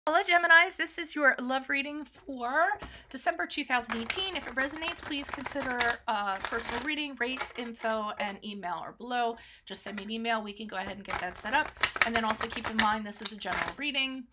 Hello Geminis, this is your love reading for December 2018. If it resonates, please consider personal reading, rates, info, and email or below. Just send me an email. We can go ahead and get that set up. And then also keep in mind this is a general reading.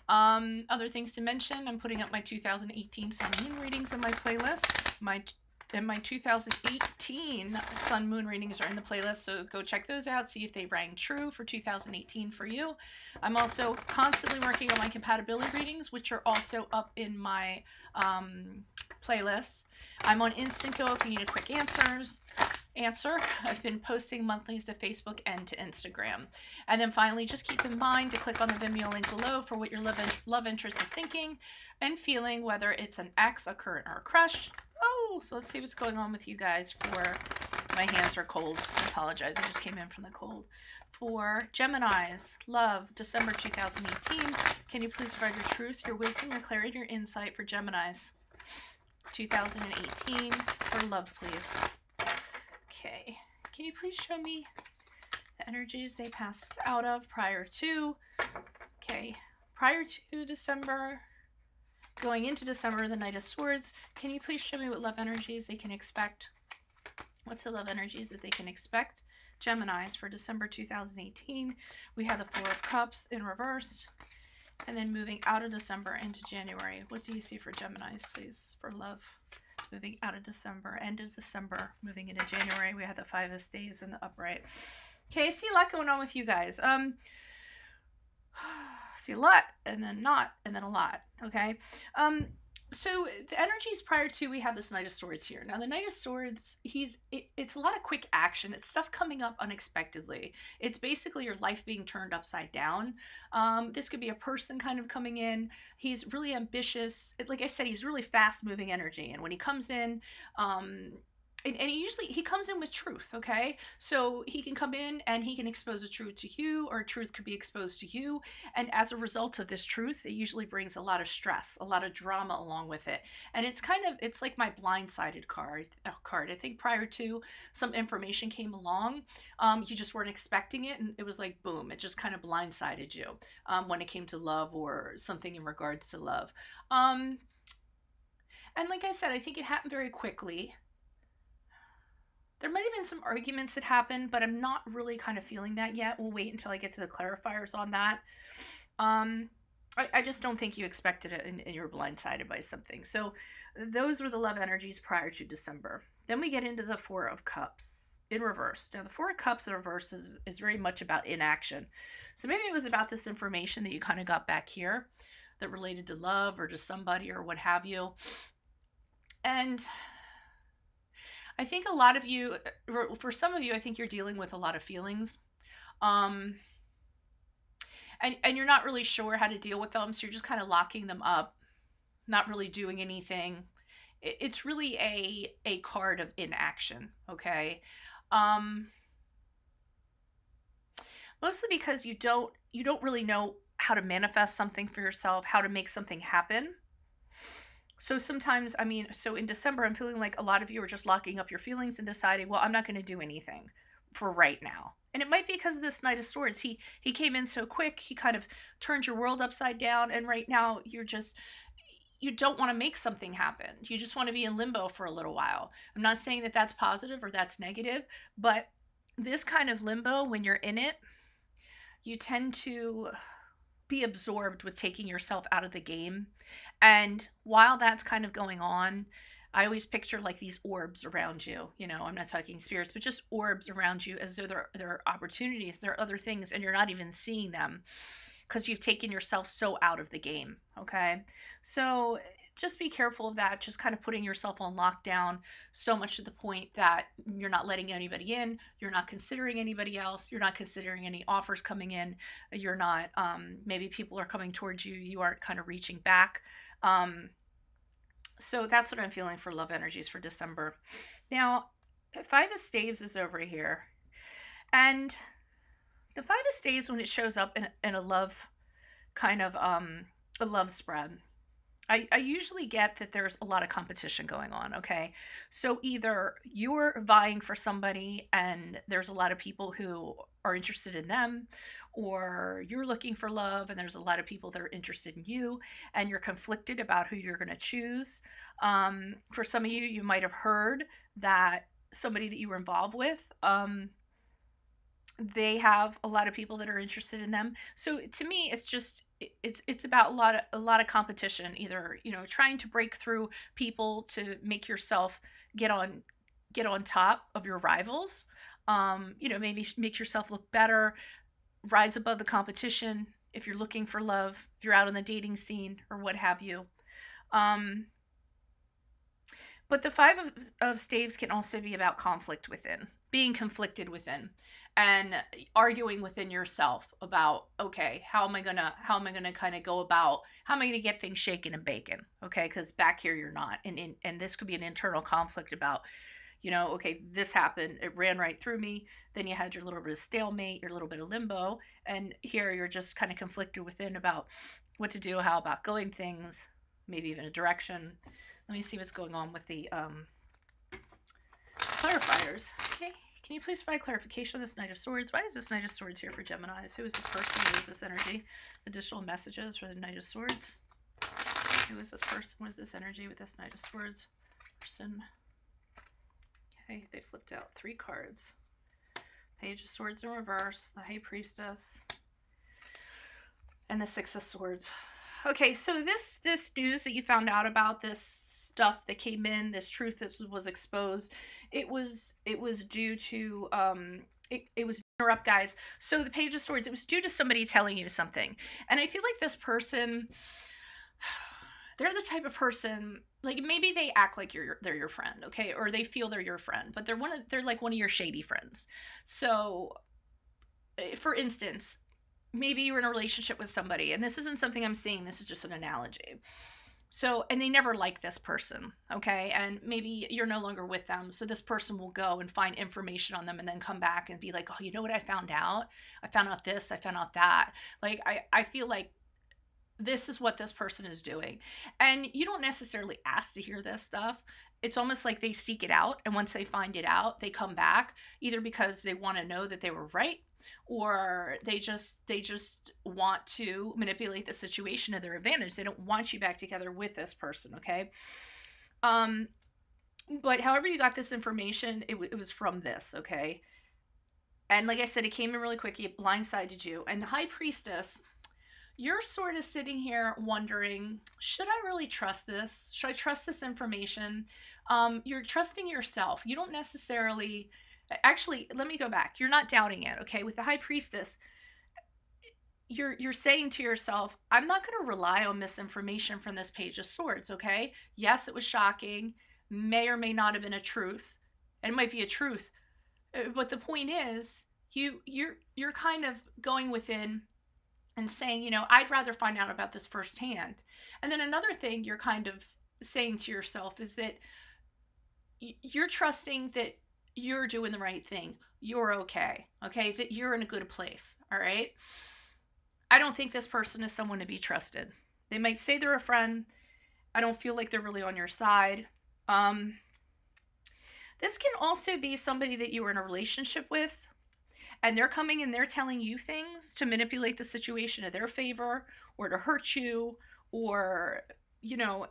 Other things to mention, I'm putting up my 2018 Sun Moon readings in my playlist. My 2018 Sun Moon readings are in the playlist, so go check those out, see if they rang true for 2018 for you. I'm also constantly working on my compatibility readings, which are also up in my playlist. I'm on Instant Go if you need a quick answer. I've been posting monthlies to Facebook and to Instagram. And then finally, just keep in mind to click on the Vimeo link below for what your love interest is thinking and feeling, whether it's an ex, a current, or a crush. Oh, so let's see what's going on with you guys. For my hands are cold. I apologize. I just came in from the cold. For Geminis, love, December 2018. Can you please provide your truth, your wisdom, your clarity, your insight for Geminis 2018 for love, please? Okay. Can you please show me the energies they passed out of prior to? Okay. Prior to December. Going into December, the Knight of Swords. Can you please show me what love energies they can expect? What's the love energies that they can expect? Geminis for December 2018. We have the Four of Cups in reverse. And then moving out of December into January. What do you see for Geminis, please, for love? Moving out of December, end of December, moving into January. We have the Five of Staves in the upright. Okay, I see a lot going on with you guys. See a lot, and then not, and then a lot, okay? So the energies prior to, we have this Knight of Swords here. Now the Knight of Swords, it's a lot of quick action. It's stuff coming up unexpectedly. It's basically your life being turned upside down. This could be a person kind of coming in. He's really ambitious. Like I said, he's really fast moving energy. And when he comes in, and he comes in with truth, okay? So he can come in and he can expose a truth to you, or a truth could be exposed to you. And as a result of this truth, it usually brings a lot of stress, a lot of drama along with it. And it's like my blindsided card. I think prior to, some information came along. You just weren't expecting it, and it was like, boom, it just kind of blindsided you when it came to love or something in regards to love. And like I said, I think it happened very quickly. There might have been some arguments that happened, but I'm not really kind of feeling that yet. We'll wait until I get to the clarifiers on that. I just don't think you expected it and you were blindsided by something. So those were the love energies prior to December. Then we get into the Four of Cups in reverse. Now the Four of Cups in reverse is very much about inaction. So maybe it was about this information that you kind of got back here that related to love or to somebody or what have you. And I think a lot of you, for some of you, I think you're dealing with a lot of feelings. And you're not really sure how to deal with them, so you're just kind of locking them up, not really doing anything. It's really a card of inaction, okay? Mostly because you don't really know how to manifest something for yourself, how to make something happen. So sometimes, so in December, I'm feeling like a lot of you are just locking up your feelings and deciding, well, I'm not going to do anything for right now. And it might be because of this Knight of Swords. He came in so quick, he kind of turned your world upside down. And right now, you don't want to make something happen. You just want to be in limbo for a little while. I'm not saying that that's positive or that's negative, but this kind of limbo, when you're in it, you tend to be absorbed with taking yourself out of the game. And while that's kind of going on, I always picture like these orbs around you. You know, I'm not talking spirits, but just orbs around you, as though there are opportunities, there are other things, and you're not even seeing them because you've taken yourself so out of the game, okay? So just be careful of that, just kind of putting yourself on lockdown so much to the point that you're not letting anybody in, you're not considering anybody else, you're not considering any offers coming in, you're not, maybe people are coming towards you, you aren't kind of reaching back. So that's what I'm feeling for love energies for December. Now, Five of Staves is over here. And the Five of Staves, when it shows up in a love kind of, a love spread, I usually get that there's a lot of competition going on, okay? So either you're vying for somebody and there's a lot of people who are interested in them, or you're looking for love and there's a lot of people that are interested in you, and you're conflicted about who you're going to choose. For some of you, you might have heard that somebody that you were involved with, they have a lot of people that are interested in them. So to me, it's just it's about a lot of competition, either, you know, trying to break through people to make yourself get on top of your rivals. You know, maybe make yourself look better, rise above the competition if you're looking for love, if you're out on the dating scene or what have you. But the five of staves can also be about conflict within, being conflicted within, and arguing within yourself about, okay, how am I gonna kind of go about, how am I gonna get things shaken and baking? Okay, because back here you're not, and this could be an internal conflict about, you know, okay, this happened, it ran right through me. Then you had your little bit of stalemate, your little bit of limbo, and here you're just kind of conflicted within about what to do, how about going things, maybe even a direction. Let me see what's going on with the clarifiers. Okay, can you please provide clarification on this Knight of Swords? Why is this Knight of Swords here for Geminis? Who is this person? Who is this energy? Additional messages for the Knight of Swords. Who is this person? What is this energy with this Knight of Swords? Person. Okay, they flipped out 3 cards. Page of Swords in reverse, the High Priestess, and the Six of Swords. Okay, so this news that you found out about, this stuff that came in, this truth that was exposed, it was due to it was interrupt, guys. So the Page of Swords, it was due to somebody telling you something, and I feel like this person, they're the type of person, like, maybe they act like they're your friend, okay, or they feel they're your friend, but they're like one of your shady friends. So, for instance, maybe you're in a relationship with somebody, and this isn't something I'm saying, this is just an analogy. So, and they never like this person, okay? And maybe you're no longer with them, so this person will go and find information on them and then come back and be like, oh, you know what I found out? I found out this, I found out that. Like, I feel like this is what this person is doing. And you don't necessarily ask to hear this stuff. It's almost like they seek it out, and once they find it out, they come back, either because they want to know that they were right, or they just want to manipulate the situation to their advantage. They don't want you back together with this person, okay? But however you got this information, it was from this, okay? And like I said, it came in really quick. It blindsided you. And the High Priestess, you're sort of sitting here wondering, should I really trust this? Should I trust this information? You're trusting yourself. You don't necessarily, actually, let me go back. You're not doubting it, okay? With the High Priestess, you're saying to yourself, I'm not going to rely on misinformation from this Page of Swords, okay? Yes, it was shocking. May or may not have been a truth. And it might be a truth. But the point is, you're kind of going within and saying, you know, I'd rather find out about this firsthand. And then another thing you're kind of saying to yourself is that you're trusting that you're doing the right thing. You're okay, that you're in a good place, all right? I don't think this person is someone to be trusted. They might say they're a friend. I don't feel like they're really on your side. This can also be somebody that you were in a relationship with, and they're coming and they're telling you things to manipulate the situation in their favor, or to hurt you, or, you know,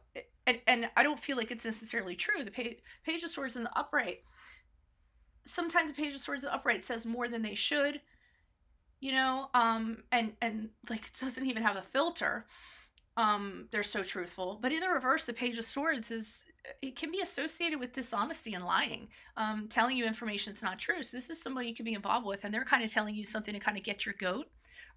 and I don't feel like it's necessarily true. The Page of Swords in the upright, sometimes the Page of Swords in the upright says more than they should, you know, and like, it doesn't even have a filter. They're so truthful. But in the reverse, the Page of Swords it can be associated with dishonesty and lying, telling you information that's not true. So this is somebody you could be involved with, and they're kind of telling you something to kind of get your goat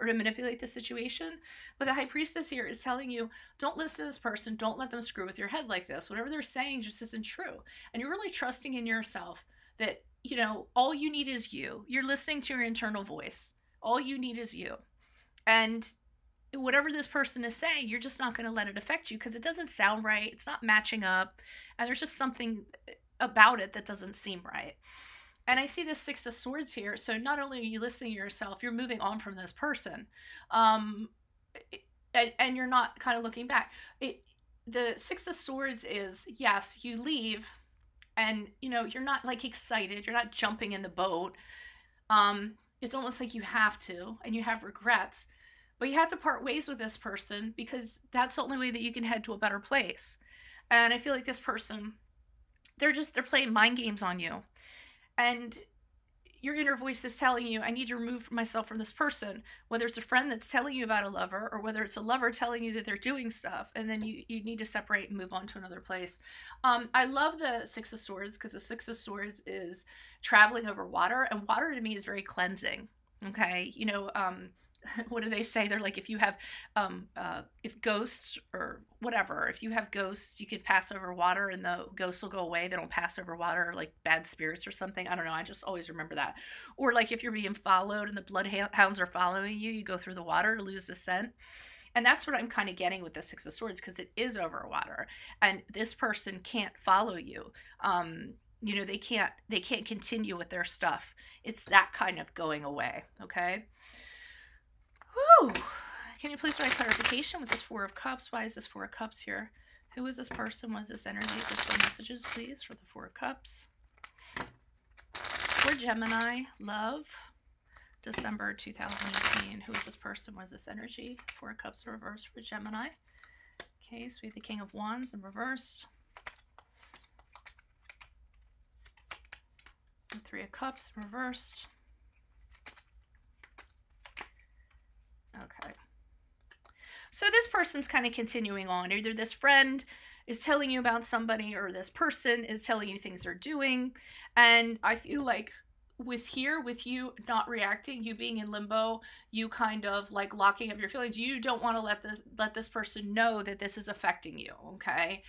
or to manipulate the situation. But the High Priestess here is telling you, don't listen to this person. Don't let them screw with your head like this. Whatever they're saying just isn't true. And you're really trusting in yourself that, you know, all you need is you. You're listening to your internal voice. All you need is you. And whatever this person is saying, you're just not going to let it affect you, because it doesn't sound right. It's not matching up. And there's just something about it that doesn't seem right. And I see this Six of Swords here. So not only are you listening to yourself, you're moving on from this person. And you're not kind of looking back. the Six of Swords is, yes, you leave and, you know, you're not like excited, you're not jumping in the boat. It's almost like you have to, and you have regrets, but you have to part ways with this person because that's the only way that you can head to a better place. And I feel like this person, they're playing mind games on you. And your inner voice is telling you, I need to remove myself from this person, whether it's a friend that's telling you about a lover or whether it's a lover telling you that they're doing stuff, and then you need to separate and move on to another place. I love the Six of Swords because the Six of Swords is traveling over water, and water to me is very cleansing. Okay, you know, what do they say? They're like, if you have, if ghosts or whatever, if you have ghosts, you can pass over water and the ghosts will go away. They don't pass over water, like bad spirits or something. I don't know. I just always remember that. Or like if you're being followed and the bloodhounds are following you, you go through the water to lose the scent. And that's what I'm kind of getting with the Six of Swords, because it is over water and this person can't follow you. You know, they can't continue with their stuff. It's that kind of going away. Okay. Whew. Can you please provide clarification with this Four of Cups? Why is this Four of Cups here? Who is this person? What is this energy? Just some messages, please, for the Four of Cups. For Gemini, love, December 2018. Who is this person? What is this energy? Four of Cups reversed for Gemini. Okay, so we have the King of Wands in reversed. The Three of Cups reversed. Okay. So this person's kind of continuing on. Either this friend is telling you about somebody or this person is telling you things they're doing. And I feel like with you not reacting, you being in limbo, you kind of like locking up your feelings. You don't want to let this person know that this is affecting you. Okay.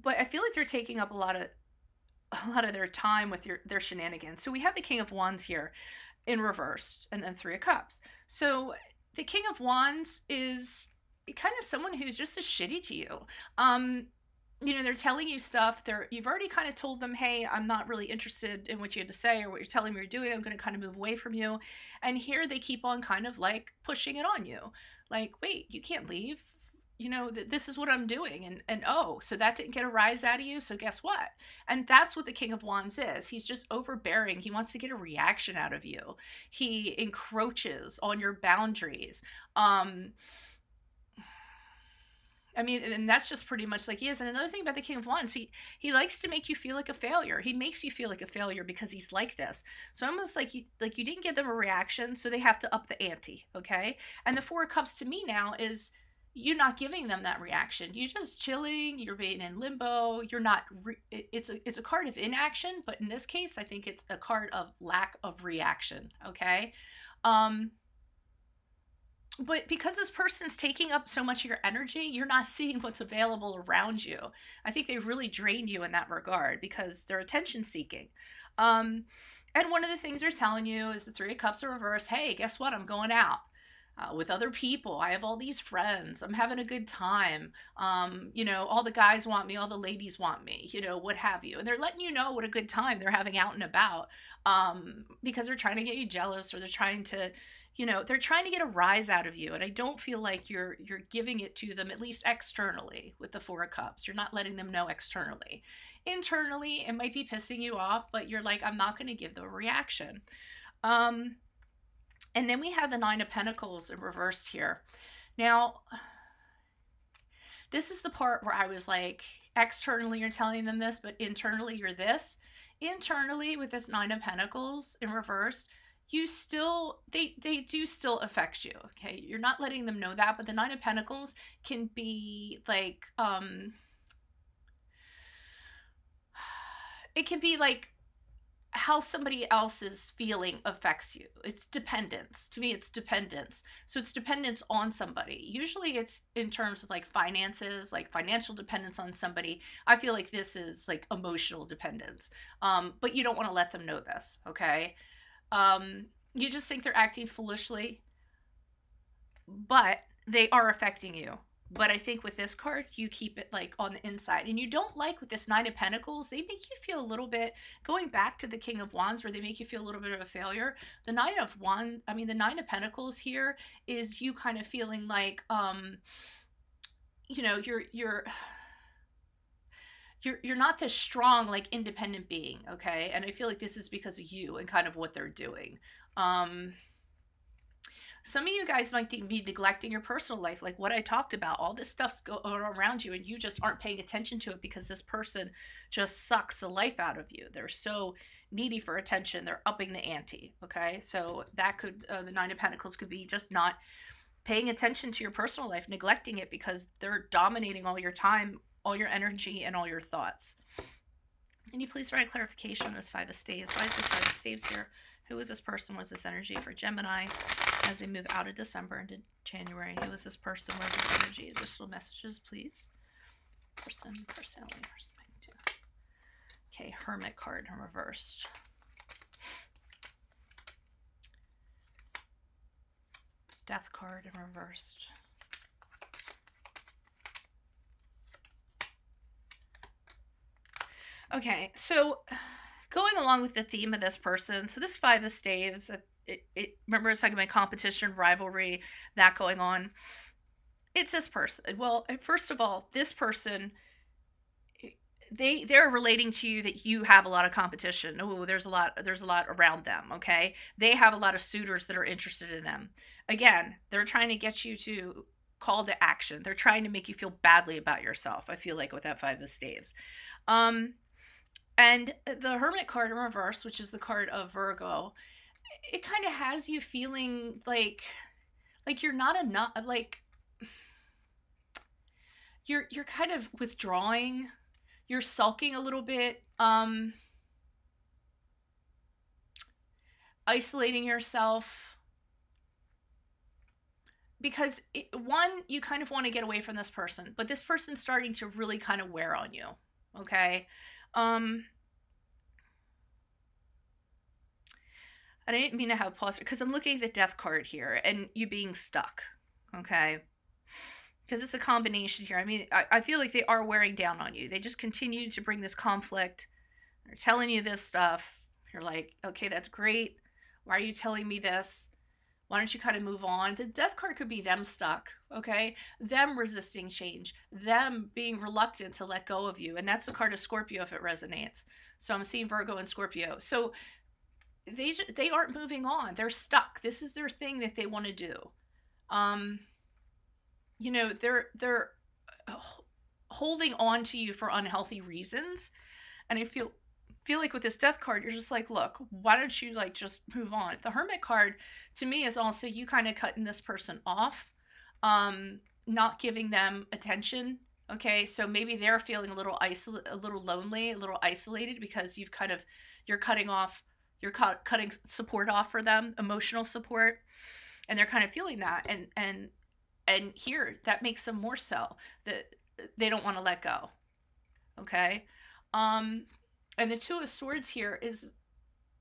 But I feel like they're taking up a lot of their time with their shenanigans. So we have the King of Wands here in reverse and then Three of Cups. So the King of Wands is kind of someone who's just as shitty to you. You know, they're telling you stuff. You've already kind of told them, hey, I'm not really interested in what you had to say or what you're telling me you're doing. I'm going to kind of move away from you. And here they keep on kind of like pushing it on you. Like, wait, you can't leave. You know, this is what I'm doing. And oh, so that didn't get a rise out of you. So guess what? And that's what the King of Wands is. He's just overbearing. He wants to get a reaction out of you. He encroaches on your boundaries. I mean, and that's just pretty much like he is. And another thing about the King of Wands, he likes to make you feel like a failure. He makes you feel like a failure because he's like this. So almost like you didn't give them a reaction, so they have to up the ante, okay? And the Four of Cups to me now is you're not giving them that reaction. You're just chilling. You're being in limbo. You're not. It's a card of inaction, but in this case, I think it's a card of lack of reaction. Okay. But because this person's taking up so much of your energy, you're not seeing what's available around you. I think they really drain you in that regard because they're attention seeking. And one of the things they're telling you is the Three of Cups are reversed. Hey, guess what? I'm going out. With other people. I have all these friends. I'm having a good time. You know, all the guys want me, all the ladies want me, you know, what have you. And they're letting you know what a good time they're having out and about, because they're trying to get you jealous, or they're trying to, you know, they're trying to get a rise out of you. And I don't feel like you're giving it to them, at least externally with the Four of Cups. You're not letting them know externally. Internally, it might be pissing you off, but you're like, I'm not going to give them a reaction. And then we have the Nine of Pentacles in reversed here. Now, this is the part where I was like, externally you're telling them this, but internally you're this. Internally with this Nine of Pentacles in reverse, they do still affect you, okay? You're not letting them know that, but the Nine of Pentacles can be like, it can be like, how somebody else's feeling affects you. It's dependence. To me, it's dependence. So it's dependence on somebody. Usually it's in terms of like finances, like financial dependence on somebody. I feel like this is like emotional dependence. But you don't want to let them know this, okay? You just think they're acting foolishly, but they are affecting you But I think with this card, you keep it like on the inside. And you don't like with this Nine of Pentacles, they make you feel a little bit, going back to the King of Wands, where they make you feel a little bit of a failure. The Nine of Pentacles here is you kind of feeling like, you know, you're not this strong, like, independent being, okay? And I feel like this is because of you and kind of what they're doing. Some of you guys might be neglecting your personal life, like what I talked about. All this stuff's going around you and you just aren't paying attention to it because this person just sucks the life out of you. They're so needy for attention. They're upping the ante, okay? So that could, the Nine of Pentacles could be just not paying attention to your personal life, neglecting it because they're dominating all your time, all your energy, and all your thoughts. Can you please write clarification on this Five of Staves? Why is this Five of Staves here? Who is this person? What's this energy for Gemini as they move out of December into January? Who is this person? Where's this energy? Additional messages, please. Personality. Okay, Hermit card in reversed. Death card in reversed. Okay, so going along with the theme of this person, so this Five of Staves, remember I was talking about competition, rivalry, that going on. It's this person. Well, first of all, this person, they're relating to you that you have a lot of competition. Oh, there's a lot around them, okay? They have a lot of suitors that are interested in them. Again, they're trying to get you to call to action. They're trying to make you feel badly about yourself, I feel like, with that Five of Staves. And the Hermit card in reverse, which is the card of Virgo, it kind of has you feeling like you're not enough, like you're kind of withdrawing, you're sulking a little bit, isolating yourself, because one, you kind of want to get away from this person, but this person's starting to really kind of wear on you, okay? I didn't mean to have pause because I'm looking at the Death card here and you being stuck, okay? Because it's a combination here. I mean, I feel like they are wearing down on you. They just continue to bring this conflict. They're telling you this stuff. You're like, okay, that's great. Why are you telling me this? Why don't you kind of move on? The Death card could be them stuck, okay? Them resisting change. Them being reluctant to let go of you. And that's the card of Scorpio if it resonates. So I'm seeing Virgo and Scorpio. So they aren't moving on. They're stuck. This is their thing that they want to do. You know, they're holding on to you for unhealthy reasons. And I feel like with this Death card, you're just like, look, why don't you like just move on? The Hermit card to me is also you kind of cutting this person off, not giving them attention. Okay, so maybe they're feeling a little lonely, a little isolated because you're cutting support off for them, emotional support, and they're kind of feeling that, and here that makes them more so that they don't want to let go. Okay, and the Two of Swords here is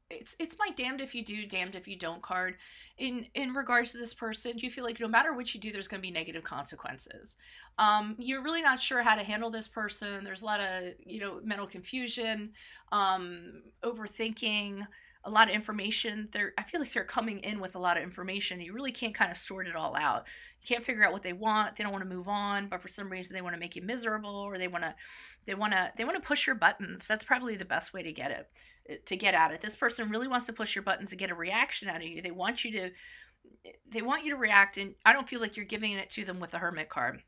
it's my damned if you do, damned if you don't card. In regards to this person, you feel like no matter what you do, there's going to be negative consequences. You're really not sure how to handle this person. There's a lot of, you know, mental confusion, overthinking, a lot of information. I feel like they're coming in with a lot of information. You really can't kind of sort it all out. You can't figure out what they want. They don't want to move on, but for some reason they want to make you miserable, or they want to push your buttons. That's probably the best way to get at it. This person really wants to push your buttons and get a reaction out of you. They want you to react, and I don't feel like you're giving it to them with the Hermit card.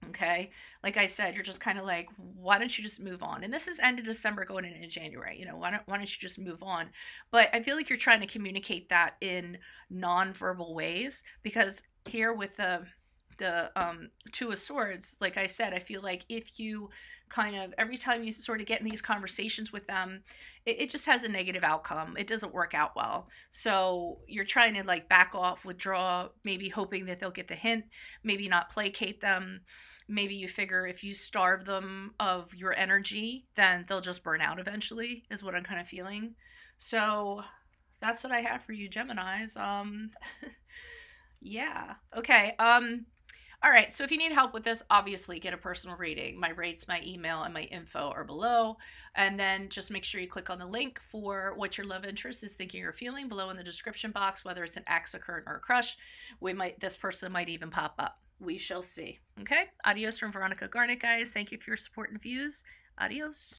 Okay, like I said, you're just kind of like, why don't you just move on? And this is end of December going into January. You know, why don't you just move on? But I feel like you're trying to communicate that in non-verbal ways, because here with the Two of Swords, like I said, I feel like if you kind of, every time you sort of get in these conversations with them, it just has a negative outcome. It doesn't work out well. So you're trying to like back off, withdraw, maybe hoping that they'll get the hint, maybe not placate them. Maybe you figure if you starve them of your energy, then they'll just burn out eventually, is what I'm kind of feeling. So that's what I have for you, Geminis. Yeah. Okay. All right, so if you need help with this, obviously get a personal reading. My rates, my email, and my info are below. And then just make sure you click on the link for what your love interest is thinking or feeling below in the description box, whether it's an ex, a current, or a crush. This person might even pop up. We shall see. Okay, adios from Veronica Garnet, guys. Thank you for your support and views. Adios.